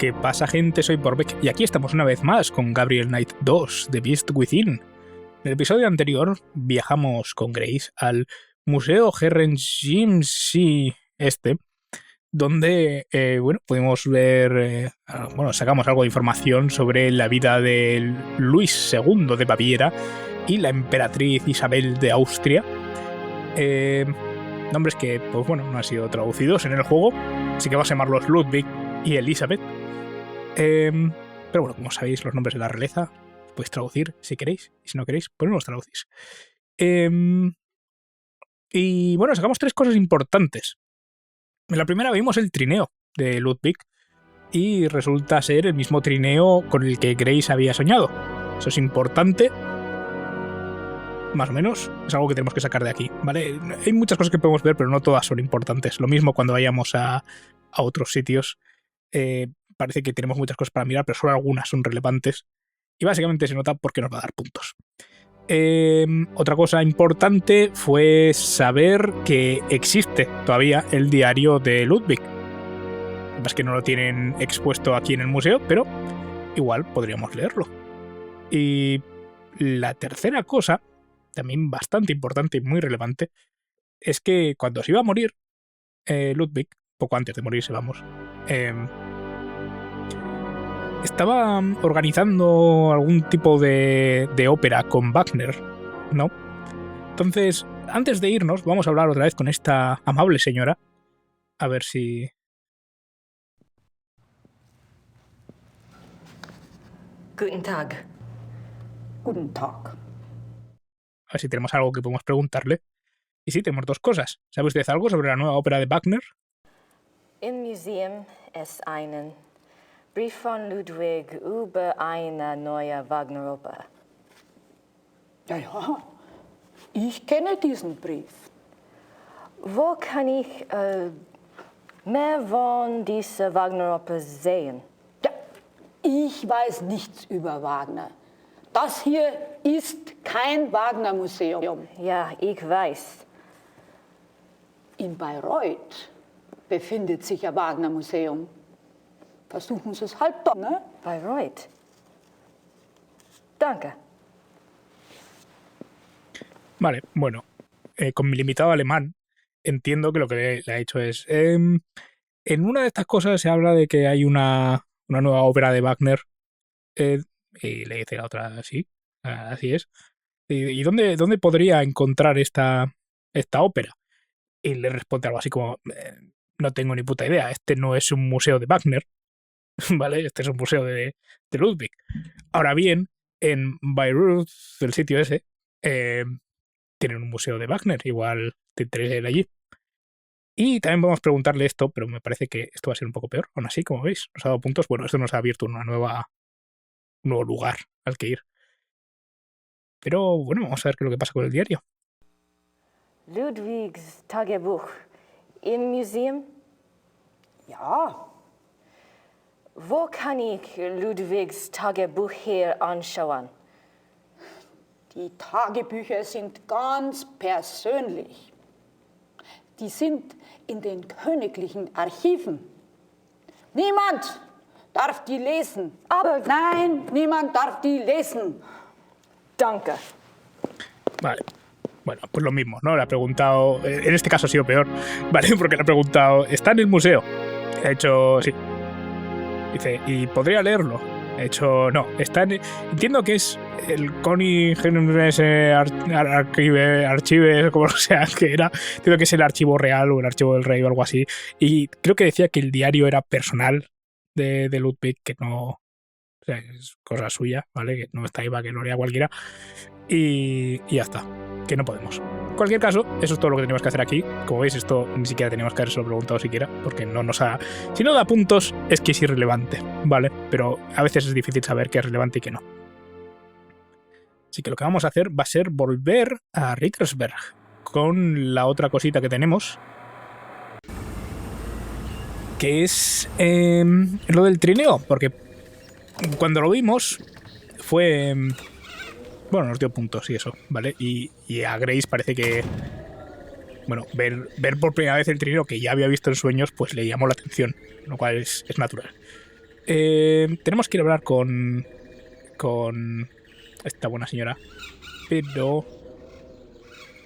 ¿Qué pasa, gente? Soy Vorvek y aquí estamos una vez más con Gabriel Knight 2, The Beast Within. En el episodio anterior viajamos con Grace al Museo Schättenjagger donde pudimos ver, sacamos algo de información sobre la vida de Luis II de Baviera y la emperatriz Isabel de Austria. Nombres que, no han sido traducidos en el juego, así que vamos a llamarlos Ludwig y Elizabeth. Pero bueno, como sabéis, los nombres de la realeza los podéis traducir si queréis, y si no queréis, pues no los traducís. Y bueno, sacamos tres cosas importantes. En la primera vimos el trineo de Ludwig, y resulta ser el mismo trineo con el que Grace había soñado. Eso es importante. Más o menos, es algo que tenemos que sacar de aquí, ¿vale? Hay muchas cosas que podemos ver, pero no todas son importantes. Lo mismo cuando vayamos a otros sitios. Parece que tenemos muchas cosas para mirar, pero solo algunas son relevantes. Y básicamente se nota porque nos va a dar puntos. Otra cosa importante fue saber que existe todavía el diario de Ludwig. Lo que pasa es que no lo tienen expuesto aquí en el museo, pero igual podríamos leerlo. Y la tercera cosa, también bastante importante y muy relevante, es que cuando se iba a morir Ludwig, poco antes de morirse, vamos, estaba organizando algún tipo de ópera con Wagner, ¿no? Entonces, antes de irnos, vamos a hablar otra vez con esta amable señora, a ver si... Guten Tag. Guten Tag. A ver si tenemos algo que podemos preguntarle. Y sí, tenemos dos cosas. ¿Sabe usted algo sobre la nueva ópera de Wagner? Im Museum ist einen Brief von Ludwig über eine neue Wagner-Oper. Ja, ich kenne diesen Brief. Wo kann ich mehr von dieser Wagner-Oper sehen? Ja, ich weiß nichts über Wagner. Das hier ist kein Wagner-Museum. Ja, ich weiß. In Bayreuth befindet sich ein Wagner-Museum. Versuchen Sie es halt doch, ne? Bayreuth. Danke. Vale, bueno, con mi limitado alemán entiendo que lo que le ha dicho es... en una de estas cosas se habla de que hay una nueva ópera de Wagner, y le dice la otra, sí, así es. ¿Y dónde podría encontrar esta ópera? Y le responde algo así como, no tengo ni puta idea, este no es un museo de Wagner, ¿vale? Este es un museo de Ludwig. Ahora bien, en Bayreuth, el sitio ese, tienen un museo de Wagner, igual te interesa ir allí. Y también vamos a preguntarle esto, pero me parece que esto va a ser un poco peor. Aún así, como veis, nos ha dado puntos. Bueno, esto nos ha abierto un nuevo lugar al que ir. Pero bueno, vamos a ver qué es lo que pasa con el diario. Ludwigs Tagebuch im Museum? Ja, Wo kann ich Ludwigs Tagebuch hier anschauen? die Tagebücher sind ganz persönlich. Die sind in den königlichen Archiven. Niemand darf die lesen. Aber Nein, niemand darf die lesen. danke. Vale. Bueno, pues lo mismo, ¿no? Le ha preguntado... En este caso ha sido peor, ¿vale? Porque le ha preguntado, ¿está en el museo? Ha hecho sí. Dice, ¿y podría leerlo? He hecho, no, está en... Entiendo que es el Archive, como sea que era. Entiendo que es el archivo real o el archivo del rey o algo así. Y creo que decía que el diario era personal de Ludwig, que no... O sea, es cosa suya, ¿vale? Que no está ahí para que lo lea cualquiera. Y ya está, que no podemos. En cualquier caso, eso es todo lo que tenemos que hacer aquí. Como veis, esto ni siquiera teníamos que haberlo preguntado siquiera, porque no nos ha... Si no da puntos, es que es irrelevante, ¿vale? Pero a veces es difícil saber qué es relevante y qué no. Así que lo que vamos a hacer va a ser volver a Rittersberg con la otra cosita que tenemos, que es lo del trineo, porque cuando lo vimos fue... Bueno, nos dio puntos y eso, ¿vale? Y a Grace parece que... Bueno, ver por primera vez el trineo que ya había visto en sueños, pues le llamó la atención, lo cual es natural. Tenemos que ir a hablar con esta buena señora, pero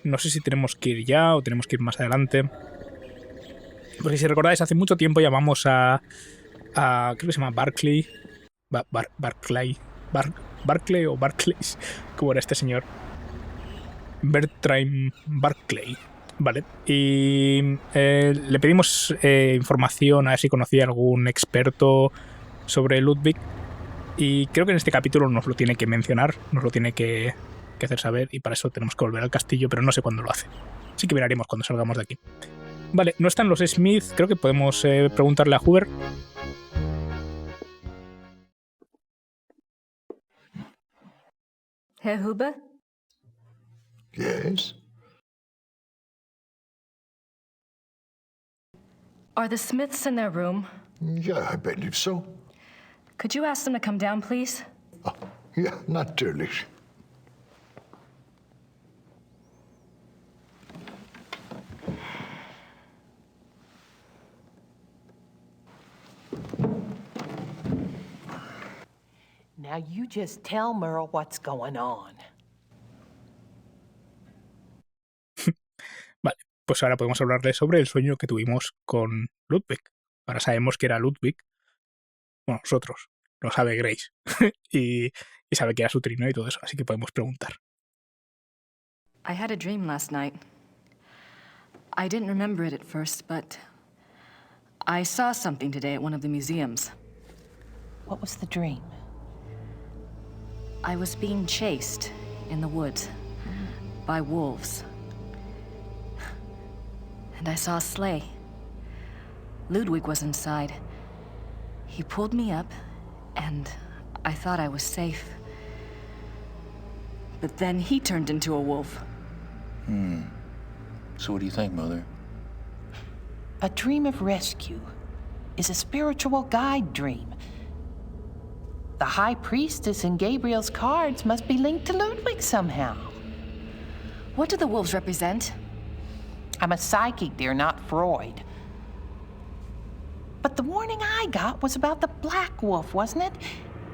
no sé si tenemos que ir ya o tenemos que ir más adelante. Porque si recordáis, hace mucho tiempo llamamos a creo que se llama Barclay. Barclay o Barclays, como era este señor. Bertram Barclay. Vale. Y le pedimos información a ver si conocía algún experto sobre Ludwig. Y creo que en este capítulo nos lo tiene que mencionar, nos lo tiene que hacer saber. Y para eso tenemos que volver al castillo, pero no sé cuándo lo hace. Así que miraremos cuando salgamos de aquí. Vale, no están los Smith. Creo que podemos preguntarle a Hoover. Herr Huber? Yes? Are the Smiths in their room? Yeah, I believe so. Could you ask them to come down, please? Ja, natürlich. Now you just tell Merle what's going on. Vale, pues ahora podemos hablarle sobre el sueño que tuvimos con Ludwig. Ahora sabemos que era Ludwig. Bueno, nosotros. Lo sabe Grace. y sabe que era su trineo y todo eso, así que podemos preguntar. I had a dream last night. I didn't remember it at first, but I saw something today at one of the museums. What was the dream? I was being chased in the woods by wolves. And I saw a sleigh. Ludwig was inside. He pulled me up, and I thought I was safe. But then he turned into a wolf. So what do you think, Mother? A dream of rescue is a spiritual guide dream. The High Priestess in Gabriel's cards must be linked to Ludwig somehow. What do the wolves represent? I'm a psychic, dear, not Freud. But the warning I got was about the black wolf, wasn't it?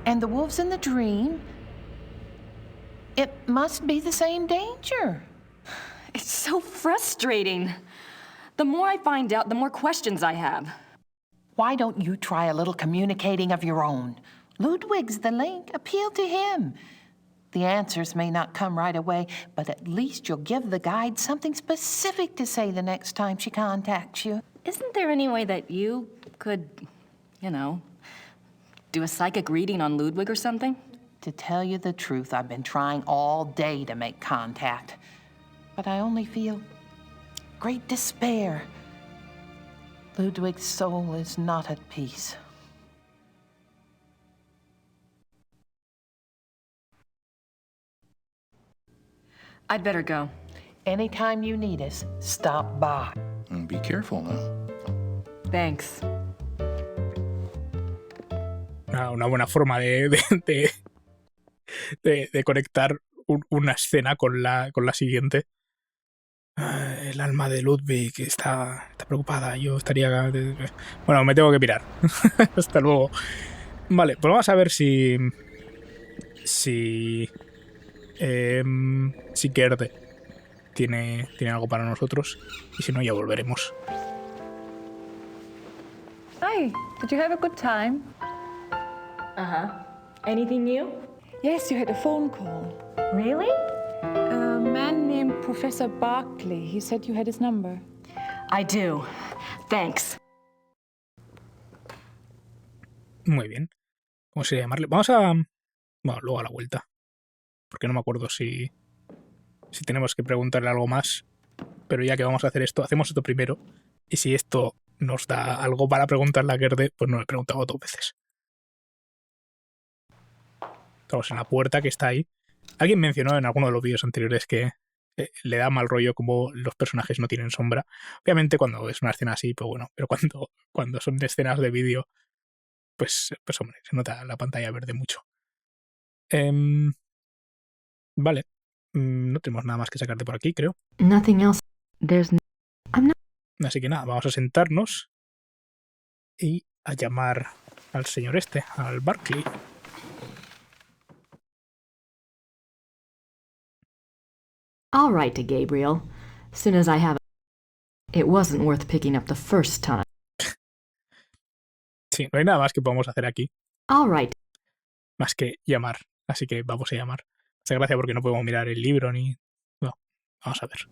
And the wolves in the dream. It must be the same danger. It's so frustrating. The more I find out, the more questions I have. Why don't you try a little communicating of your own? Ludwig's the link. Appeal to him. The answers may not come right away, but at least you'll give the guide something specific to say the next time she contacts you. Isn't there any way that you could, do a psychic reading on Ludwig or something? To tell you the truth, I've been trying all day to make contact, but I only feel great despair. Ludwig's soul is not at peace. I'd better go. Anytime you need us, stop by. And be careful now. Thanks. Una buena forma de conectar una escena con la siguiente. El alma de Ludwig está preocupada. Yo estaría... Bueno, me tengo que pirar. Hasta luego. Vale, pues vamos a ver si Gerde tiene algo para nosotros. Y si no, ya volveremos. Hi, did you have a good time? Anything new? Yes, you had a phone call. Really? A man named Professor Barclay. He said you had his number. I do. Thanks. Muy bien. ¿Cómo se llamarle? Vamos a... Bueno, luego a la vuelta. Porque no me acuerdo si tenemos que preguntarle algo más. Pero ya que vamos a hacer esto, hacemos esto primero. Y si esto nos da algo para preguntarle a Gerde, pues no le he preguntado 2 veces. Estamos en la puerta que está ahí. Alguien mencionó en alguno de los vídeos anteriores que le da mal rollo como los personajes no tienen sombra. Obviamente cuando es una escena así, pues bueno. Pero cuando son escenas de vídeo, pues hombre, se nota la pantalla verde mucho. Vale. No tenemos nada más que sacar de por aquí, creo. Nothing else. I'm not... Así que nada, vamos a sentarnos y a llamar al señor este, al Barclay. I'll write to Gabriel. Soon as I have it wasn't worth picking up the first time. Sí, no hay nada más que podamos hacer aquí, I'll write. más que llamar. Así que vamos a llamar. Hace gracia porque no podemos mirar el libro ni... No, vamos a ver.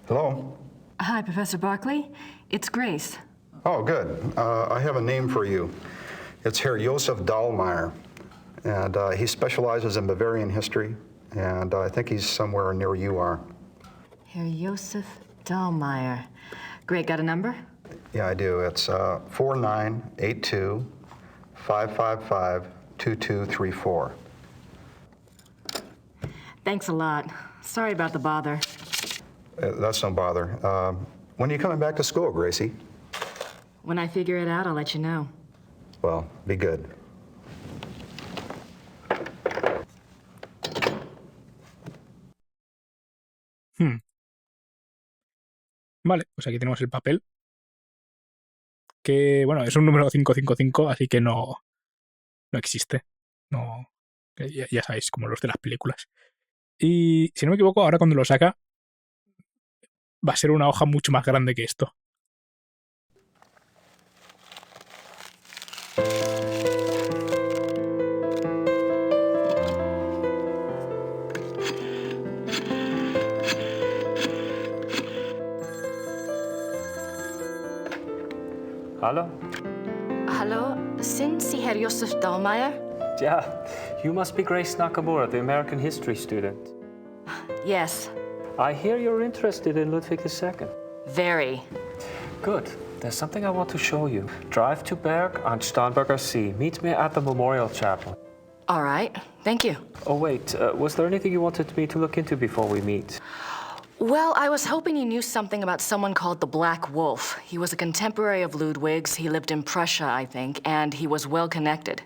Hello? Hi, Professor Barclay. It's Grace. Oh, good. I have a name for you. It's Herr Josef Dahlmeier, and he specializes in Bavarian history, and I think he's somewhere near you are. Herr Josef Dahlmeier. Great, got a number? Yeah, I do. It's 4982-555-2234. Thanks a lot. Sorry about the bother. That's no bother. When are you coming back to school, Gracie? When I figure it out, I'll let you know. Well, be good. Vale, pues aquí tenemos el papel. Que, bueno, es un número 555, así que no existe. No, ya sabéis, como los de las películas. Y, si no me equivoco, ahora cuando lo saca, va a ser una hoja mucho más grande que esto. Hallo? Hallo, sind Sie Herr Josef Dahlmeier? Yeah, you must be Grace Nakamura, the American history student. Yes, I hear you're interested in Ludwig II. very. Good. There's something I want to show you. Drive to Berg on Starnberger See. Meet me at the Memorial Chapel. All right, thank you. Oh, wait. Was there anything you wanted me to look into before we meet? Well, I was hoping you knew something about someone called the Black Wolf. He was a contemporary of Ludwig's. He lived in Prussia, I think, and he was well connected.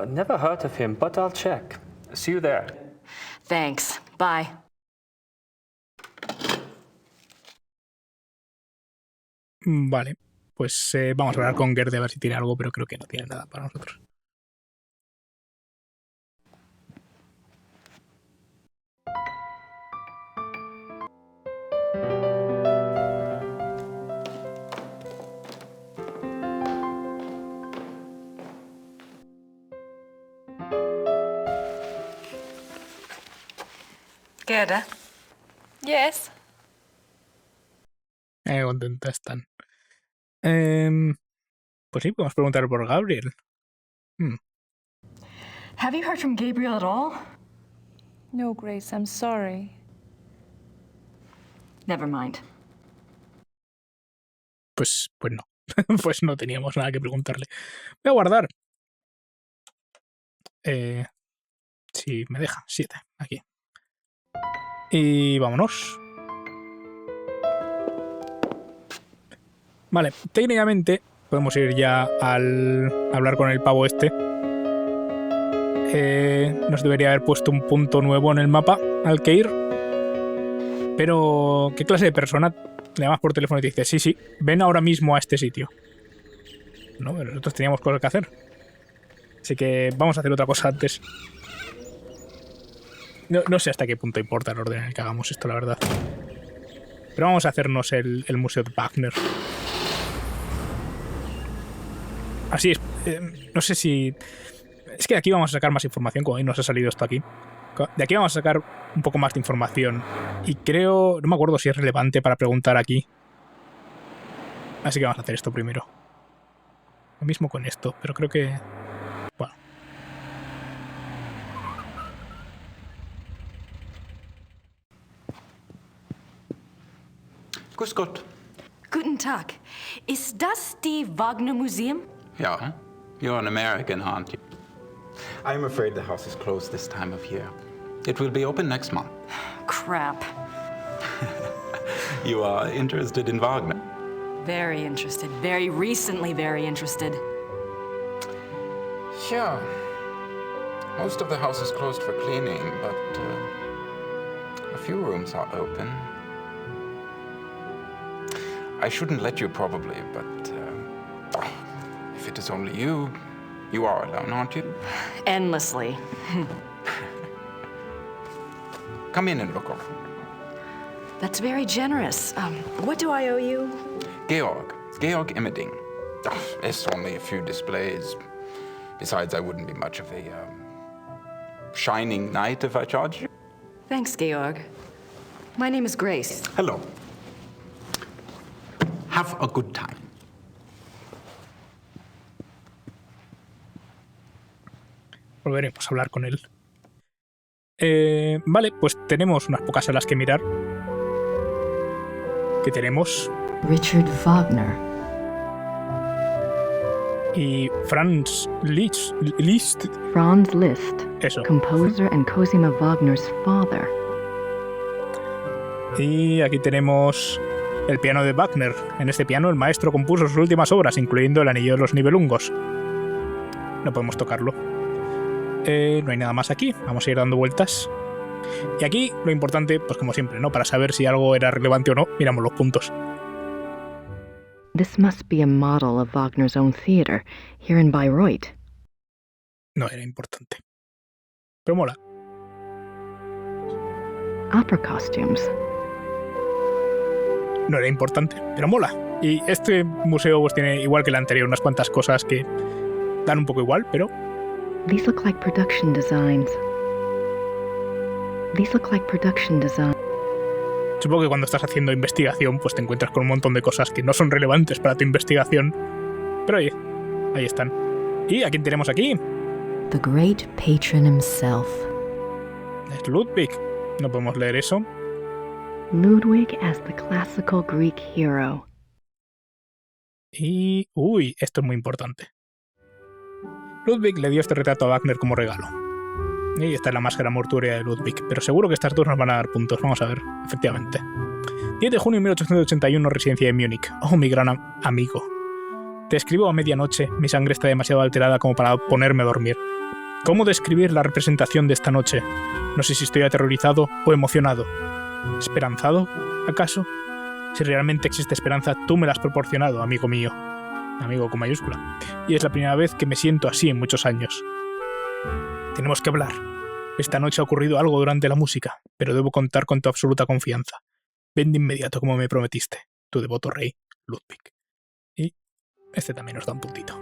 Never heard of him, but I'll check. See you there. Thanks. Bye. Vale, pues vamos a hablar con Gerd a ver si tiene algo, pero creo que no tiene nada para nosotros. Gerda? Yes? Contentas están. Pues sí, podemos preguntar por Gabriel. Have you heard from Gabriel at all? No, Grace, I'm sorry. Never mind. Pues no. Pues no teníamos nada que preguntarle. Voy a guardar. Si me deja, 7, aquí. Y vámonos. Vale, técnicamente podemos ir ya al hablar con el pavo este. Nos debería haber puesto un punto nuevo en el mapa al que ir. Pero, ¿qué clase de persona le llamas por teléfono y te dice, sí, ven ahora mismo a este sitio? No, pero nosotros teníamos cosas que hacer. Así que vamos a hacer otra cosa antes. No sé hasta qué punto importa el orden en el que hagamos esto, la verdad. Pero vamos a hacernos el Museo de Wagner. Así es. No sé si... Es que de aquí vamos a sacar más información, como hoy nos ha salido esto aquí. De aquí vamos a sacar un poco más de información. Y creo... No me acuerdo si es relevante para preguntar aquí. Así que vamos a hacer esto primero. Lo mismo con esto, pero creo que... Bueno. Grüß Gott. Guten Tag. Ist das die Wagner Museum? Ja, you're an American, aren't you? I'm afraid the house is closed this time of year. It will be open next month. Crap. You are interested in Wagner? Very interested. Very recently very interested. Yeah. Most of the house is closed for cleaning, but a few rooms are open. I shouldn't let you probably, but if it is only you, you are alone, aren't you? Endlessly. Come in and look over. That's very generous. What do I owe you? Georg Immerding. It's only a few displays. Besides, I wouldn't be much of a shining knight if I charged you. Thanks, Georg. My name is Grace. Hello. Have a good time. Volveremos a hablar con él. Vale, pues tenemos unas pocas salas que mirar. Que tenemos Richard Wagner. Y Franz Liszt. Franz Liszt. Eso. Composer and Cosima Wagner's father. Y aquí tenemos el piano de Wagner. En este piano el maestro compuso sus últimas obras, incluyendo el Anillo de los Nibelungos. No podemos tocarlo. No hay nada más aquí. Vamos a ir dando vueltas. Y aquí lo importante, pues como siempre, ¿no? Para saber si algo era relevante o no, miramos los puntos. This must be a model of Wagner's own theater, here in Bayreuth. No era importante. Pero mola. Opera costumes. No era importante, pero mola. Y este museo pues tiene, igual que el anterior, unas cuantas cosas que dan un poco igual, pero... These look like production designs. Supongo que cuando estás haciendo investigación, pues te encuentras con un montón de cosas que no son relevantes para tu investigación. Pero oye, ahí están. ¿Y a quién tenemos aquí? The great patron himself. Es Ludwig. No podemos leer eso. Ludwig as the classical Greek hero. Y... uy, esto es muy importante. Ludwig le dio este retrato a Wagner como regalo. Y esta es la máscara mortuoria de Ludwig, pero seguro que estas dos nos van a dar puntos. Vamos a ver, efectivamente. 10 de junio de 1881, residencia de Múnich. Oh, mi gran amigo. Te escribo a medianoche, mi sangre está demasiado alterada como para ponerme a dormir. ¿Cómo describir la representación de esta noche? No sé si estoy aterrorizado o emocionado. ¿Esperanzado, acaso? Si realmente existe esperanza, tú me la has proporcionado, amigo mío. Amigo con mayúscula. Y es la primera vez que me siento así en muchos años. Tenemos que hablar. Esta noche ha ocurrido algo durante la música, pero debo contar con tu absoluta confianza. Ven de inmediato como me prometiste, tu devoto rey, Ludwig. Y este también nos da un puntito.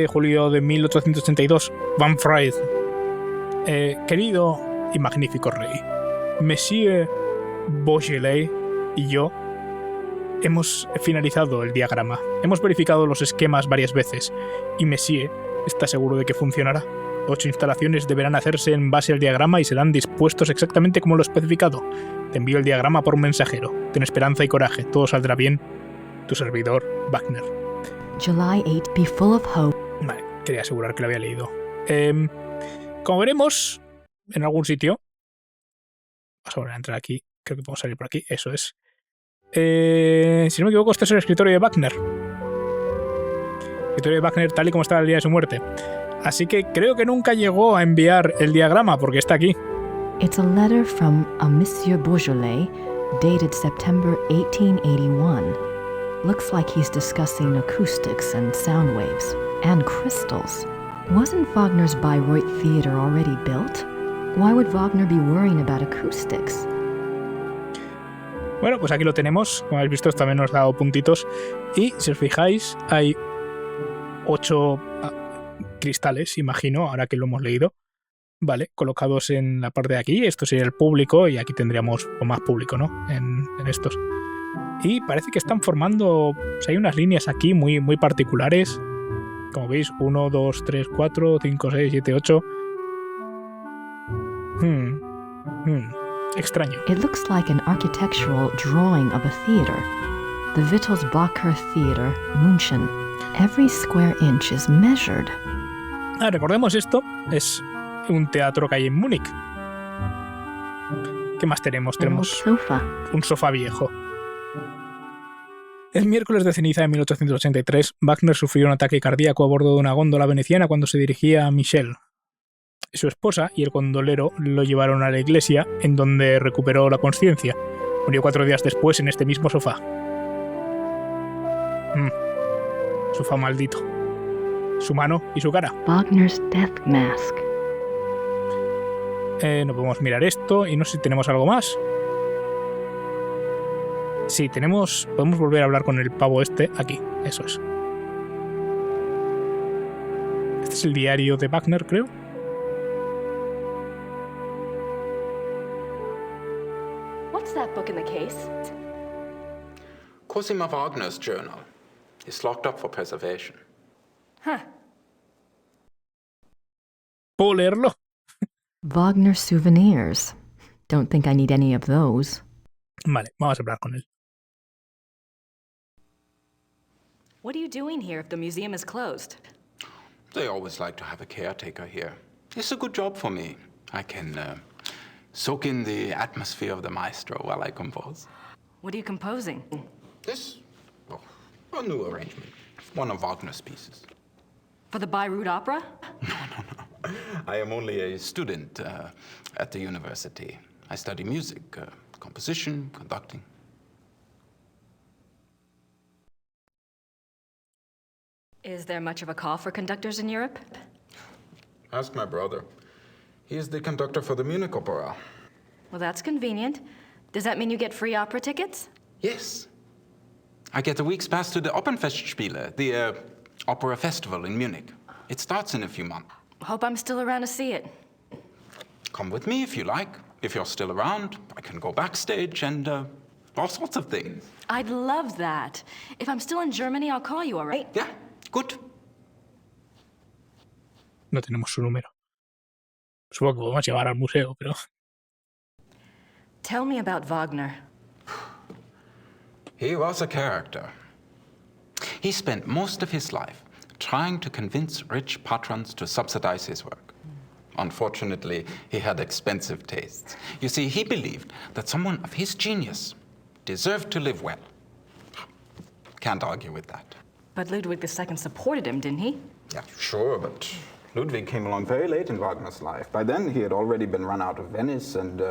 Julio de 1882, Van Fried. Querido y magnífico rey, Monsieur Beaujolais y yo hemos finalizado el diagrama. Hemos verificado los esquemas varias veces y Monsieur está seguro de que funcionará. 8 instalaciones deberán hacerse en base al diagrama y serán dispuestos exactamente como lo especificado. Te envío el diagrama por mensajero. Ten esperanza y coraje. Todo saldrá bien. Tu servidor, Wagner. July 8, be full of hope. Vale, quería asegurar que lo había leído. Como veremos en algún sitio... Vamos a volver a entrar aquí. Creo que podemos salir por aquí. Eso es. Si no me equivoco, este es el escritorio de Wagner. El escritorio de Wagner tal y como estaba el día de su muerte. Así que creo que nunca llegó a enviar el diagrama porque está aquí. It's a letter from a Monsieur Beaujolais, dated September 1881. Looks like he's discussing acoustics and sound waves, and crystals. Wasn't Wagner's Bayreuth Theater already built? Why would Wagner be worrying about acoustics? Bueno, pues aquí lo tenemos. Como habéis visto, también nos ha dado puntitos. Y si os fijáis, hay 8 cristales, imagino, ahora que lo hemos leído. Vale, colocados en la parte de aquí. Esto sería el público y aquí tendríamos más público, ¿no? En estos. Y parece que están formando... O sea, hay unas líneas aquí muy, muy particulares. Como veis, 1, 2, 3, 4, 5, 6, 7, 8. Extraño. It looks like an architectural drawing of a theater. The Wittelsbacher Theater, München. Every square inch is measured. Recordemos esto. Es un teatro que hay en Múnich. ¿Qué más tenemos? Tenemos sofa. Un sofá viejo. El miércoles de ceniza de 1883, Wagner sufrió un ataque cardíaco a bordo de una góndola veneciana cuando se dirigía a Michel. Su esposa y el gondolero lo llevaron a la iglesia, en donde recuperó la consciencia. Murió 4 días después en este mismo sofá. Sofá maldito. Su mano y su cara. Wagner's death mask. No podemos mirar esto y no sé si tenemos algo más. Sí, podemos volver a hablar con el pavo este aquí, eso es. Este es el diario de Wagner, creo. What's that book in the case? Cosima Wagner's journal. It's locked up for preservation. Huh. ¿Puedo leerlo? Wagner souvenirs. Don't think I need any of those. Vale, vamos a hablar con él. What are you doing here if the museum is closed? They always like to have a caretaker here. It's a good job for me. I can soak in the atmosphere of the maestro while I compose. What are you composing? This? Oh, a new arrangement. One of Wagner's pieces. For the Bayreuth Opera? No. I am only a student at the university. I study music, composition, conducting. Is there much of a call for conductors in Europe? Ask my brother. He is the conductor for the Munich Opera. Well, that's convenient. Does that mean you get free opera tickets? Yes. I get a week's pass to the Opernfestspiele, the opera festival in Munich. It starts in a few months. Hope I'm still around to see it. Come with me if you like. If you're still around, I can go backstage and all sorts of things. I'd love that. If I'm still in Germany, I'll call you, all right? Yeah, good. No tenemos su número. Supongo que podemos llevar al museo, pero... Tell me about Wagner. He was a character. He spent most of his life trying to convince rich patrons to subsidize his work. Unfortunately, he had expensive tastes. You see, he believed that someone of his genius deserved to live well. Can't argue with that. But Ludwig II supported him, didn't he? Yeah, sure, but Ludwig came along very late in Wagner's life. By then, he had already been run out of Venice and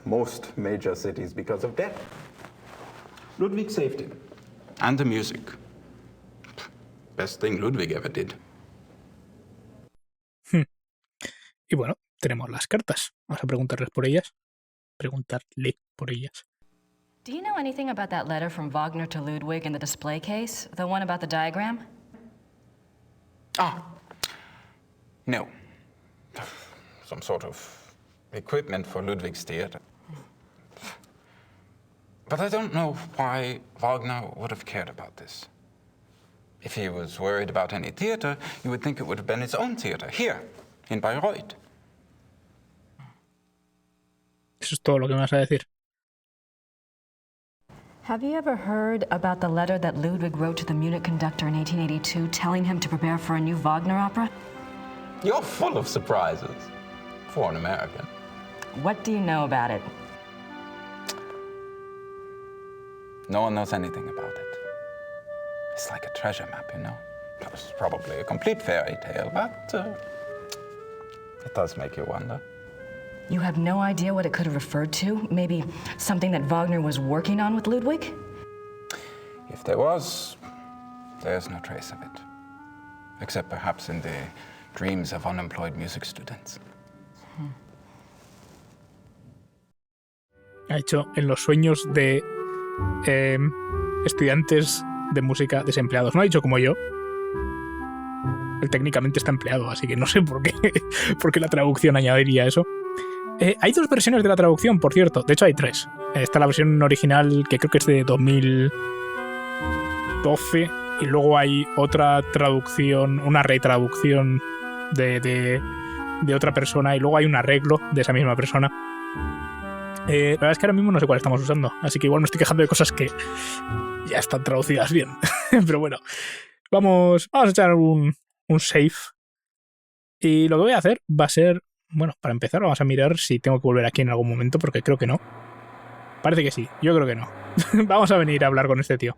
most major cities because of debt. Ludwig saved him. And the music. Best thing Ludwig ever did. Y bueno, tenemos las cartas. Vamos a preguntarle por ellas. Do you know anything about that letter from Wagner to Ludwig in the display case? The one about the diagram? Ah, no. Some sort of equipment for Ludwig's theater. But I don't know why Wagner would have cared about this. If he was worried about any theater, you would think it would have been his own theater, here, in Bayreuth. Eso es todo lo que me vas a decir. Have you ever heard about the letter that Ludwig wrote to the Munich conductor in 1882 telling him to prepare for a new Wagner opera? You're full of surprises, for an American. What do you know about it? No one knows anything about it. It's like a treasure map, you know? It's probably a complete fairy tale, but it does make you wonder. You have no idea what it could have referred to? Maybe something that Wagner was working on with Ludwig? If there was, there's no trace of it. Except perhaps in the dreams of unemployed music students. Ha hecho en los sueños de estudiantes de música desempleados. No ha dicho como yo. Él técnicamente está empleado, así que no sé por qué la traducción añadiría eso. Hay 2 versiones de la traducción, por cierto. De hecho, hay 3. Está la versión original, que creo que es de 2012, y luego hay otra traducción, una retraducción de otra persona, y luego hay un arreglo de esa misma persona. La verdad es que ahora mismo no sé cuál estamos usando, así que igual me estoy quejando de cosas que ya están traducidas bien. Pero bueno, vamos a echar un save. Y lo que voy a hacer va a ser... Bueno, para empezar vamos a mirar si tengo que volver aquí en algún momento, porque creo que no. Parece que sí, yo creo que no. Vamos a venir a hablar con este tío.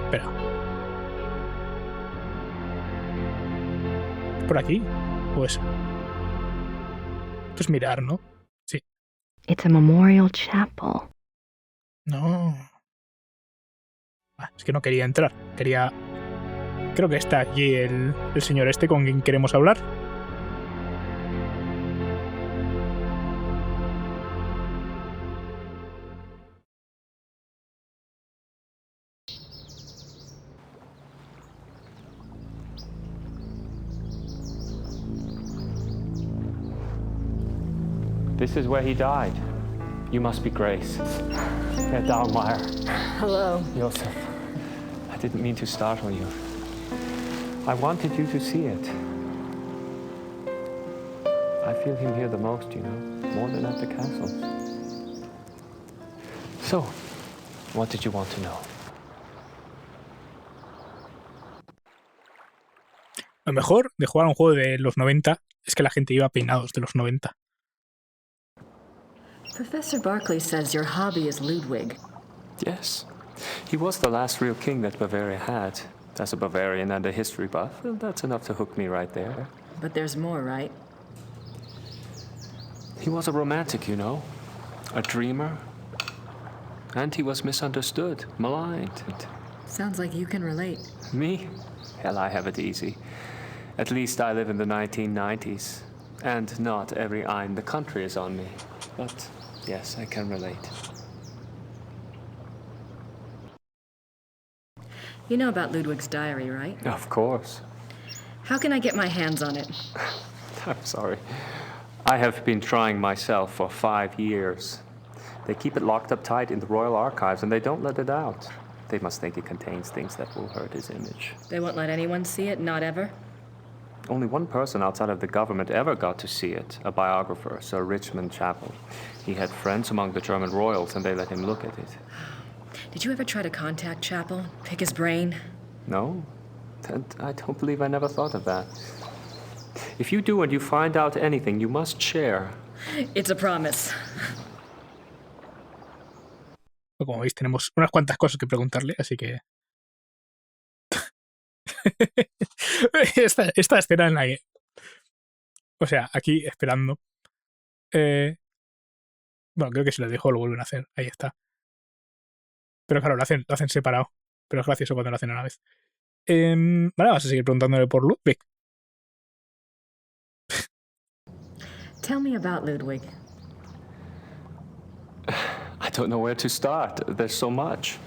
Espera. ¿Por aquí? Pues... esto es mirar, ¿no? Sí. It's a memorial chapel. No. Es que no quería entrar. Quería... Creo que está aquí el señor este con quien queremos hablar. This is where he died. You must be Grace. Herr Dahlmeier. Hello. Josef, I didn't mean to startle you. I wanted you to see it. I feel him here the most, you know, more than at the castles. So, what did you want to know? Lo mejor de jugar a un juego de los 90 es que la gente iba peinados de los 90. Professor Barclay says your hobby is Ludwig. Yes. He was the last real king that Bavaria had. As a Bavarian and a history buff, well, that's enough to hook me right there. But there's more, right? He was a romantic, you know, a dreamer. And he was misunderstood, maligned. Sounds like you can relate. Me? Hell, I have it easy. At least I live in the 1990s. And not every eye in the country is on me. But yes, I can relate. You know about Ludwig's diary, right? Of course. How can I get my hands on it? I'm sorry. I have been trying myself for 5 years. They keep it locked up tight in the Royal Archives and they don't let it out. They must think it contains things that will hurt his image. They won't let anyone see it, not ever? Only one person outside of the government ever got to see it, a biographer, Sir Richmond Chapel. He had friends among the German royals and they let him look at it. Did you ever try to contact Chapel, pick his brain? No, and I don't believe I never thought of that. If you do and you find out anything, you must share. It's a promise. Como veis, tenemos unas cuantas cosas que preguntarle, así que... esta escena en la que... O sea, aquí esperando. Bueno, creo que si lo dejo lo vuelven a hacer. Ahí está. Pero claro, lo hacen separado. Pero es gracioso cuando lo hacen a la vez. Vale, vas a seguir preguntándole por Ludwig. Tell me about Ludwig. I don't know where to start. There's so much.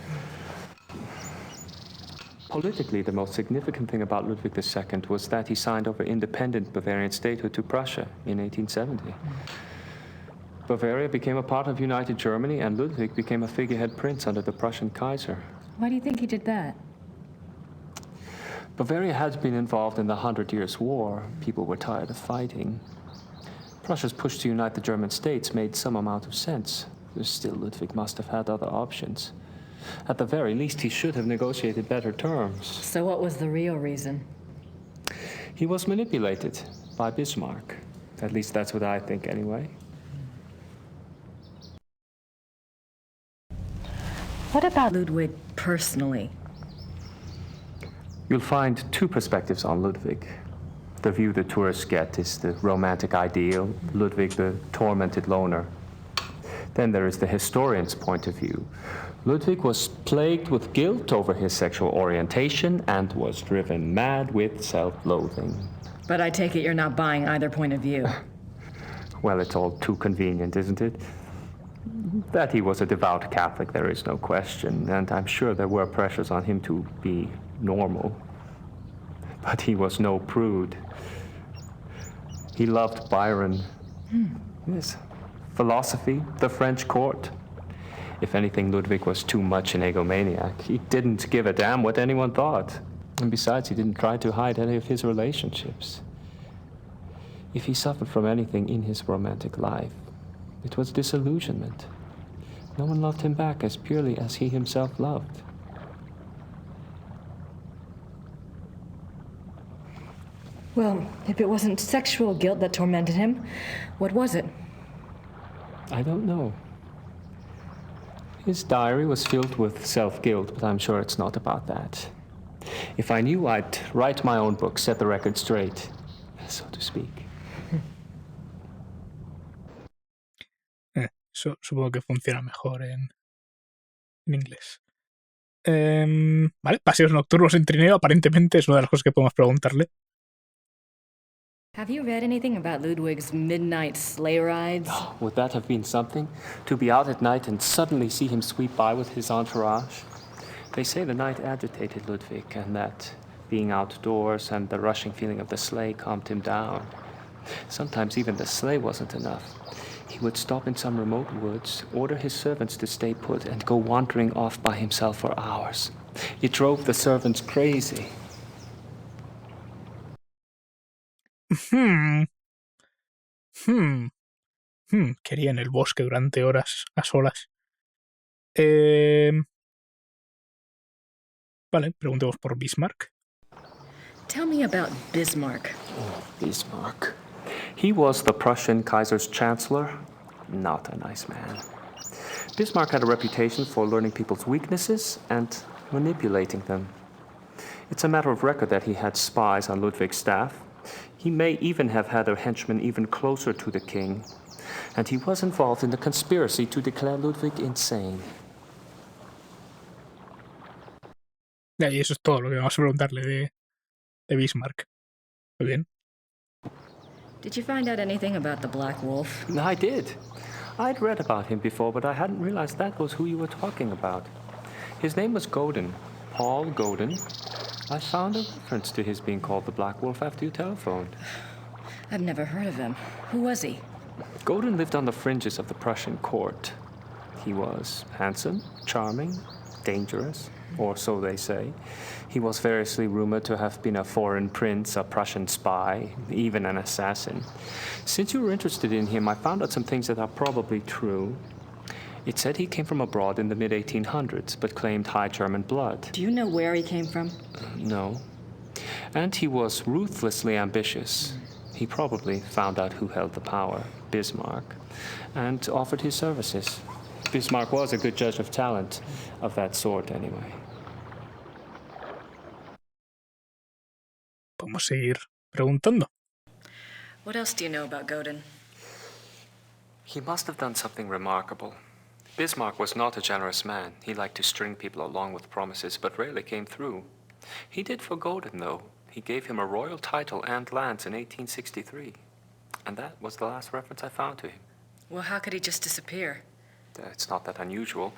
Politically, the most significant thing about Ludwig II was that he signed over independent Bavarian statehood to Prussia in 1870. Bavaria became a part of United Germany, and Ludwig became a figurehead prince under the Prussian Kaiser. Why do you think he did that? Bavaria had been involved in the 100 Years' War. People were tired of fighting. Prussia's push to unite the German states made some amount of sense. Still, Ludwig must have had other options. At the very least, he should have negotiated better terms. So what was the real reason? He was manipulated by Bismarck. At least that's what I think, anyway. What about Ludwig personally? You'll find two perspectives on Ludwig. The view the tourists get is the romantic ideal, Ludwig the tormented loner. Then there is the historian's point of view. Ludwig was plagued with guilt over his sexual orientation and was driven mad with self-loathing. But I take it you're not buying either point of view. Well, it's all too convenient, isn't it? That he was a devout Catholic, there is no question, and I'm sure there were pressures on him to be normal. But he was no prude. He loved Byron. Yes. Philosophy, the French court. If anything, Ludwig was too much an egomaniac. He didn't give a damn what anyone thought. And besides, he didn't try to hide any of his relationships. If he suffered from anything in his romantic life, it was disillusionment. No one loved him back as purely as he himself loved. Well, if it wasn't sexual guilt that tormented him, what was it? I don't know. His diary was filled with self-guilt, but I'm sure it's not about that. If I knew, I'd write my own book, set the record straight, so to speak. Supongo que funciona mejor en inglés. Vale, paseos nocturnos en trineo aparentemente es una de las cosas que podemos preguntarle. Have you read anything about Ludwig's midnight sleigh rides? Oh, would that have been something? To be out at night and suddenly see him sweep by with his entourage? They say the night agitated Ludwig, and that being outdoors and the rushing feeling of the sleigh calmed him down. Sometimes even the sleigh wasn't enough. He would stop in some remote woods, order his servants to stay put, and go wandering off by himself for hours. It drove the servants crazy. Quería en el bosque durante horas a solas. Vale, preguntemos por Bismarck. Tell me about Bismarck. Oh, Bismarck. He was the Prussian Kaiser's chancellor. Not a nice man. Bismarck had a reputation for learning people's weaknesses and manipulating them. It's a matter of record that he had spies on Ludwig's staff. He may even have had a henchman even closer to the king. And he was involved in the conspiracy to declare Ludwig insane. Y eso es todo lo que vamos a preguntarle de Bismarck. Muy bien. Did you find out anything about the Black Wolf? I did. I'd read about him before, but I hadn't realized that was who you were talking about. His name was Godin, Paul Godin. I found a reference to his being called the Black Wolf after you telephoned. I've never heard of him. Who was he? Godin lived on the fringes of the Prussian court. He was handsome, charming, dangerous, or so they say. He was variously rumored to have been a foreign prince, a Prussian spy, even an assassin. Since you were interested in him, I found out some things that are probably true. It said he came from abroad in the mid-1800s, but claimed high German blood. Do you know where he came from? No. And he was ruthlessly ambitious. He probably found out who held the power, Bismarck, and offered his services. Bismarck was a good judge of talent, of that sort anyway. Podemos seguir preguntando. What else do you know about Godin? He must have done something remarkable. Bismarck was not a generous man. He liked to string people along with promises, but rarely came through. He did for Godin, though. He gave him a royal title and lands in 1863. And that was the last reference I found to him. Well, how could he just disappear? It's not that unusual.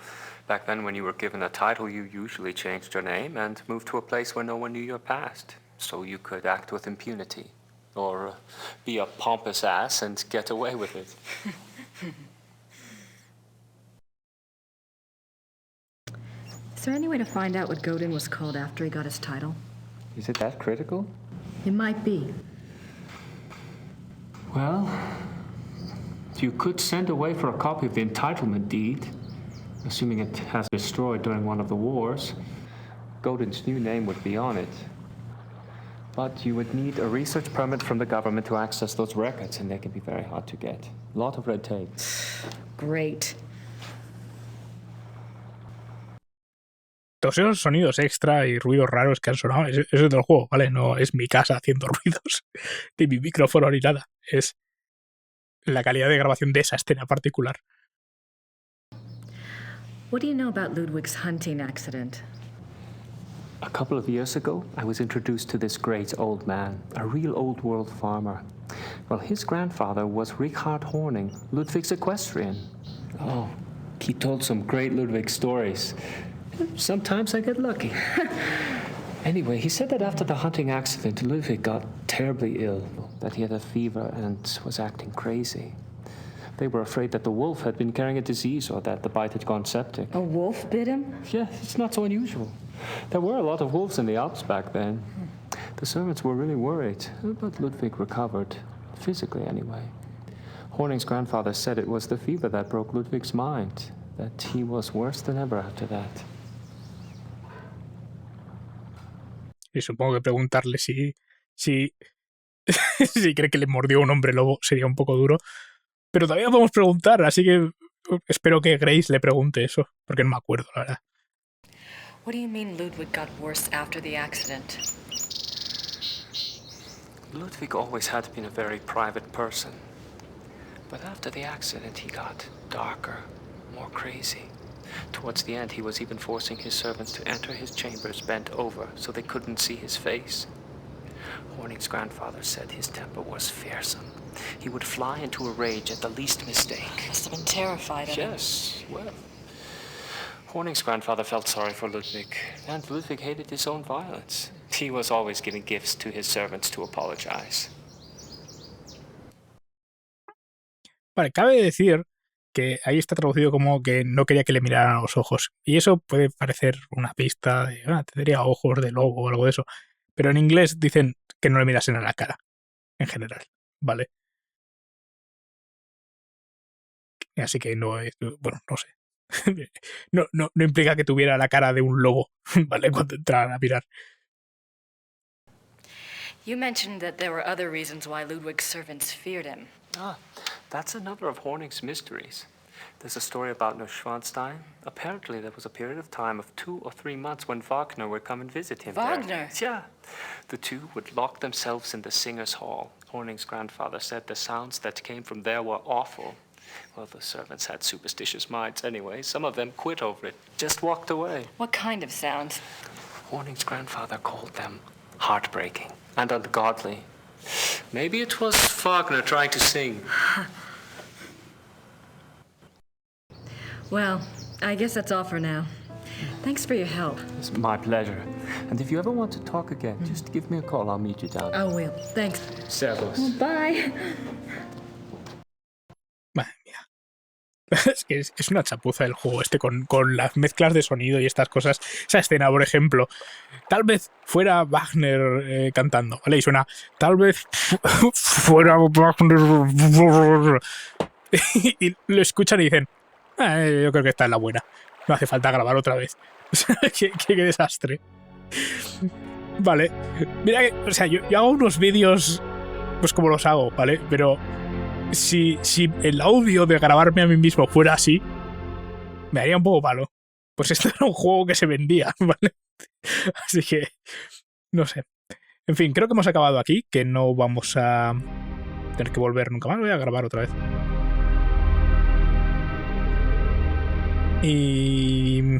Back then, when you were given a title, you usually changed your name and moved to a place where no one knew your past, so you could act with impunity, or be a pompous ass and get away with it. Is there any way to find out what Godin was called after he got his title? Is it that critical? It might be. Well, you could send away for a copy of the entitlement deed, assuming it has been destroyed during one of the wars. Godin's new name would be on it. But you would need a research permit from the government to access those records, and they can be very hard to get. A lot of red tape. Great. Todos esos sonidos extra y ruidos raros que han sonado, eso es del juego, ¿vale? No es mi casa haciendo ruidos, ni mi micrófono ni nada. Es la calidad de grabación de esa escena particular. What do you know about Ludwig's hunting accident? A couple of years ago, I was introduced to this great old man, a real old world farmer. Well, his grandfather was Richard Horning, Ludwig's equestrian. Oh, he told some great Ludwig stories. Sometimes I get lucky. Anyway, he said that after the hunting accident, Ludwig got terribly ill, that he had a fever and was acting crazy. They were afraid that the wolf had been carrying a disease or that the bite had gone septic. A wolf bit him? Yeah, it's not so unusual. There were a lot of wolves in the Alps back then. The servants were really worried, but Ludwig recovered, physically anyway. Horning's grandfather said it was the fever that broke Ludwig's mind, that he was worse than ever after that. Y supongo que preguntarle si Si cree que le mordió un hombre lobo, sería un poco duro. Pero todavía podemos preguntar, así que espero que Grace le pregunte eso, porque no me acuerdo, la verdad. What do you mean Ludwig got worse after the accident? Ludwig always had been a very private person. But after the accident, he got darker, more crazy. Towards the end, he was even forcing his servants to enter his chambers bent over so they couldn't see his face. Horning's grandfather said his temper was fearsome. He would fly into a rage at the least mistake. Must have been terrified of him. Yes, well, Horning's grandfather felt sorry for Ludwig, and Ludwig hated his own violence. He was always giving gifts to his servants to apologize. Vale, cabe decir que ahí está traducido como que no quería que le miraran a los ojos. Y eso puede parecer una pista de, tendría ojos de lobo o algo de eso. Pero en inglés dicen que no le mirasen a la cara, en general, ¿vale? Así que no es, bueno, no sé. No implica que tuviera la cara de un lobo, ¿vale? Cuando entraran a mirar. You mentioned that there were other reasons why Ludwig's servants feared him. Ah, that's another of Horning's mysteries. There's a story about Neuschwanstein. Apparently there was a period of time of 2 or 3 months when Wagner would come and visit him Wagner? there. Yeah. The two would lock themselves in the singers' hall. Horning's grandfather said the sounds that came from there were awful. Well, the servants had superstitious minds anyway. Some of them quit over it, just walked away. What kind of sound? Horning's grandfather called them heartbreaking and ungodly. Maybe it was Wagner trying to sing. Well, I guess that's all for now. Thanks for your help. It's my pleasure. And if you ever want to talk again, just give me a call. I'll meet you down there. I will. Thanks. Servus. Bye. Madre mía. Es que es una chapuza el juego este con las mezclas de sonido y estas cosas. Esa escena, por ejemplo, tal vez fuera Wagner cantando, ¿vale? Y suena, tal vez fuera Wagner. Y lo escuchan y dicen, yo creo que esta es la buena. No hace falta grabar otra vez. qué desastre. Vale. Mira que, o sea, yo hago unos vídeos pues como los hago, ¿vale? Pero si el audio de grabarme a mí mismo fuera así, me haría un poco malo. Pues esto era un juego que se vendía, ¿vale? Así que, no sé. En fin, creo que hemos acabado aquí, que no vamos a tener que volver nunca más. Voy a grabar otra vez. Y...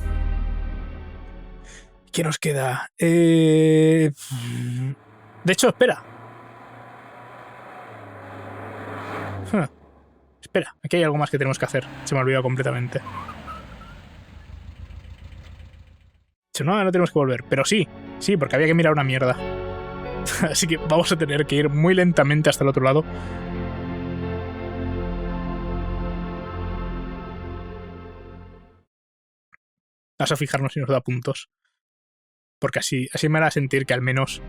¿qué nos queda? De hecho, espera. Espera, aquí hay algo más que tenemos que hacer. Se me ha olvidado completamente. No tenemos que volver. Pero sí, porque había que mirar una mierda. Así que vamos a tener que ir muy lentamente hasta el otro lado. Vamos a fijarnos si nos da puntos. Porque así me hará sentir que al menos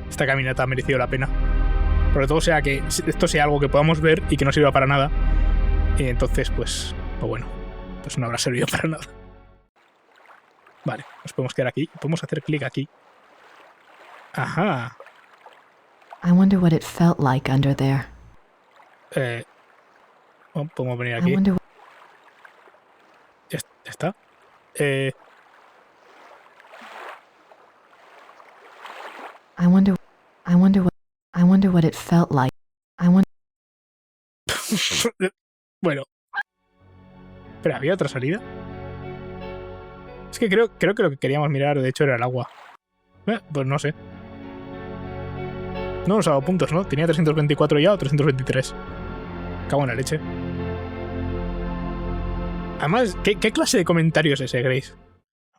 esta caminata ha merecido la pena. Sobre todo sea que esto sea algo que podamos ver y que no sirva para nada. Y entonces, pues bueno, pues no habrá servido para nada. Vale, nos podemos quedar aquí. Podemos hacer clic aquí. Ajá. I wonder what it felt like under there. Podemos venir aquí. Ya está. I wonder what it felt like. Bueno. Espera, ¿había otra salida? Es que creo que lo que queríamos mirar, de hecho, era el agua. Pues no sé. No nos ha dado puntos, ¿no? Tenía 324 ya o 323. Cago en la leche. Además, ¿qué clase de comentario es ese, Grace?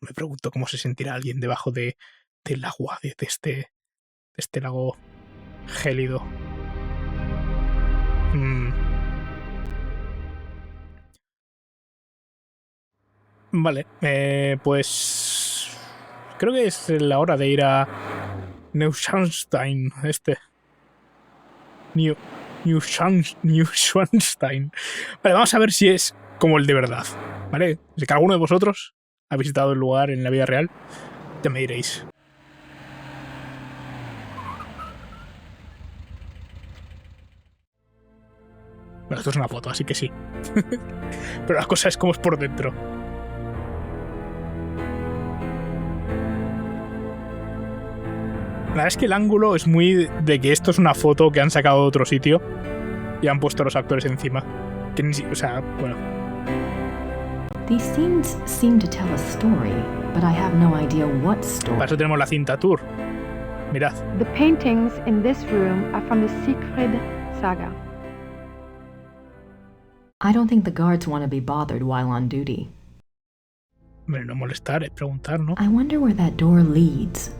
Me pregunto cómo se sentirá alguien debajo del agua, de este lago gélido. Vale, pues creo que es la hora de ir a Neuschwanstein, Neuschwanstein. Vale, vamos a ver si es como el de verdad, ¿vale? Si alguno de vosotros ha visitado el lugar en la vida real, ya me diréis. Bueno, esto es una foto, así que sí. Pero la cosa es cómo es por dentro. La verdad es que el ángulo es muy de que esto es una foto que han sacado de otro sitio y han puesto a los actores encima. Que ni, o sea, bueno. These scenes seem to tell a story, but I have no idea what story. Para eso tenemos la cinta tour. Mirad. The paintings in this room are from the Siegfried saga. I don't think the guards want to be bothered while on duty. Hombre, no molestar, es preguntar, ¿no? I wonder where that door leads.